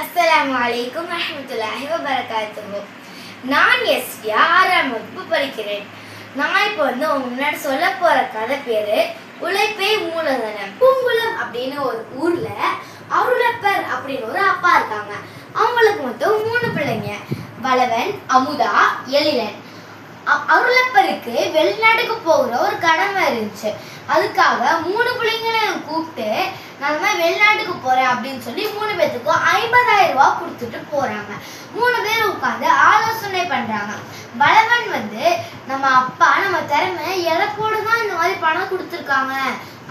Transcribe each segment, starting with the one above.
அஸ்ஸலாமு அலைக்கும் வரஹ்மத்துல்லாஹி வபரகாத்துஹு. நான் எஸ்யா 6ஆம் வகுப்பு படிக்கிறேன். நான் இப்போ உங்க முன்னாடி சொல்ல போற கதை பேரு உழைப்பே மூலதனம். பூங்குளம் அப்படின்னு ஒரு ஊர்ல அருளப்பர் அப்படின்னு ஒரு அப்பா இருக்காங்க. அவங்களுக்கு மொத்தம் 3 பிள்ளைங்க, வளவன், அமுதா, எழிலன். அருளப்பருக்கு வெளிநாட்டுக்கு போகிற ஒரு கடமை இருந்துச்சு. அதுக்காக 3 பிள்ளைங்களையும் கூப்பிட்டு நான் வெளிநாட்டுக்கு போறேன் அப்படின்னு சொல்லி 3 பேத்துக்கும் 50,000 ரூபாய் கொடுத்துட்டு போறாங்க. 3 பேர் உட்காந்து ஆலோசனை பண்றாங்க. வளவன் நம்ம அப்பா நம்ம திறமை இழப்போடு தான் இந்த மாதிரி பணம் கொடுத்துருக்காங்க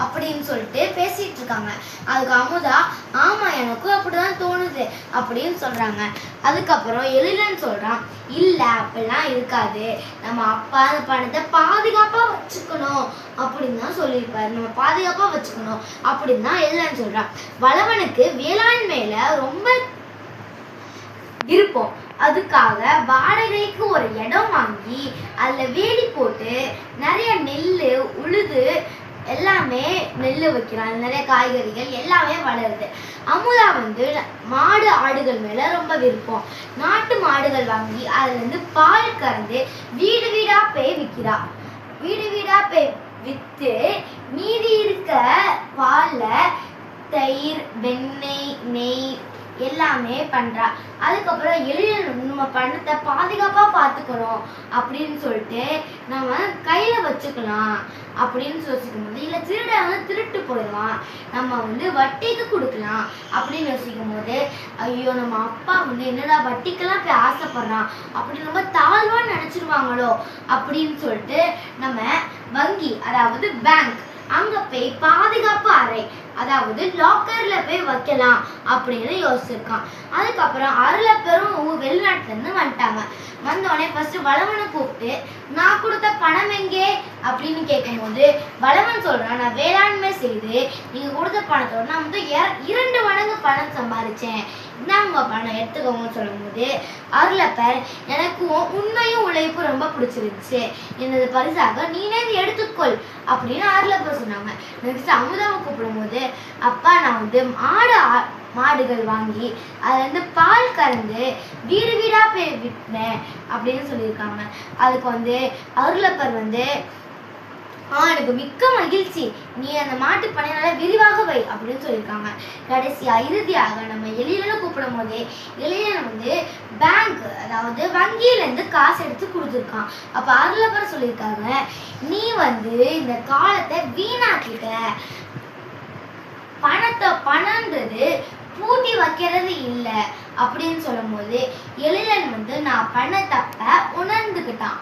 அப்படின்னு சொல்லிட்டு பேசிட்டு இருக்காங்க. அதுக்கு அமுதா, ஆமா எனக்கும் அப்படிதான் தோணுது அப்படின்னு சொல்றாங்க. அதுக்கப்புறம் எழிலன் சொல்றான், இல்ல அப்படிலாம் இருக்காது, நம்ம அப்பா அந்த பணத்தை பாதுகாப்பா வச்சுக்கணும் அப்படின்னு தான் சொல்லியிருப்பாரு, நம்ம பாதுகாப்பா வச்சுக்கணும் அப்படின்னு தான் எழிலன் சொல்றான். வளவனுக்கு வேளாண்மையில ரொம்ப விருப்பம். அதுக்காக வாடகைக்கு ஒரு இடம் வாங்கி அதுல வேலி போட்டு நிறைய நெல்லு உழுது எல்லாமே நெல்லு வைக்கிறான். நிறைய காய்கறிகள் எல்லாமே வளருது. அமுதா மாடு ஆடுகள் மேல ரொம்ப விருப்பம். நாட்டு மாடுகள் வாங்கி அதுல இருந்து பால் கறந்து வீடு வீடா போய் விற்கிறா. வீடு வீடா போய் வித்து மீதி இருக்க பால்ல தயிர், வெண்ணெய், நெய் எல்லாமே பண்றா. அதுக்கப்புறம் எழிலன் நம்ம பணத்தை பாதுகாப்பா பார்த்துக்கணும் அப்படின்னு சொல்லிட்டு நம்ம கையில வச்சுக்கலாம் அப்படின்னு யோசிக்கும் போது, இல்ல திருட திருட்டு போயிடுவான், நம்ம வட்டிக்கு கொடுக்கலாம் அப்படின்னு யோசிக்கும் போது, ஐயோ நம்ம அப்பா என்னடா வட்டிக்கெல்லாம் போய் ஆசைப்படுறான் அப்படின்னு ரொம்ப தாழ்வா நினைச்சிருவாங்களோ அப்படின்னு சொல்லிட்டு நம்ம வங்கி, அதாவது பேங்க், அங்க போய் பாதுகாப்பு அறை, அதாவது லாக்கர்ல போய் வைக்கலாம் அப்படின்னு யோசிச்சிருக்கான். அதுக்கப்புறம் அருளப்பெரும் வெளிநாட்டுல இருந்து வந்துட்டாங்க. வந்தோடனே ஃபர்ஸ்ட் வளவனை கூப்பிட்டு, நான் கொடுத்த பணம் எங்கே அப்படின்னு கேட்கும் போது வளவன் சொல்றான், நான் வேளாண்மை செய்து நீங்க கொடுத்த பணத்தோட நான் 2 மடங்கு பணம் சம்பாதிச்சேன், இந்தாங்க பணம் எடுத்துக்கோங்கன்னு சொல்லும் போது அருளப்பர், எனக்கும் உண்மையும் உழைப்பு ரொம்ப பிடிச்சிருந்துச்சு, எனது பரிசாக நீனே எடுத்துக்கொள் அப்படின்னு அருளப்பர் சொன்னாங்க. நெக்ஸ்ட் அமுதாவை கூப்பிடும் போது, அப்பா நான் மாடுகள் வாங்கி அதுல பால் கறந்து வீடு வீடா போய் விற்பேன் அப்படின்னு சொல்லியிருக்காங்க. அதுக்கு அருளப்பர் எனக்கு மிக்க மகிழ்ச்சி, நீ அந்த மாட்டு பண்ணையால விரிவாக வை அப்படின்னு சொல்லியிருக்காங்க. கடைசியா இறுதியாக நம்ம எழிலனை கூப்பிடும் போதே எழிலன் பேங்க், அதாவது வங்கியில இருந்து காசு எடுத்து கொடுத்துருக்கான். அப்ப அருளப்பர் சொல்லியிருக்காங்க, நீ இந்த காலத்தை வீணாக்கிட்ட, பணம்ன்றது பூட்டி வைக்கிறது இல்லை அப்படின்னு சொல்லும் போது எழிலன் நான் பண்ண தப்ப உணர்ந்துக்கிட்டான்.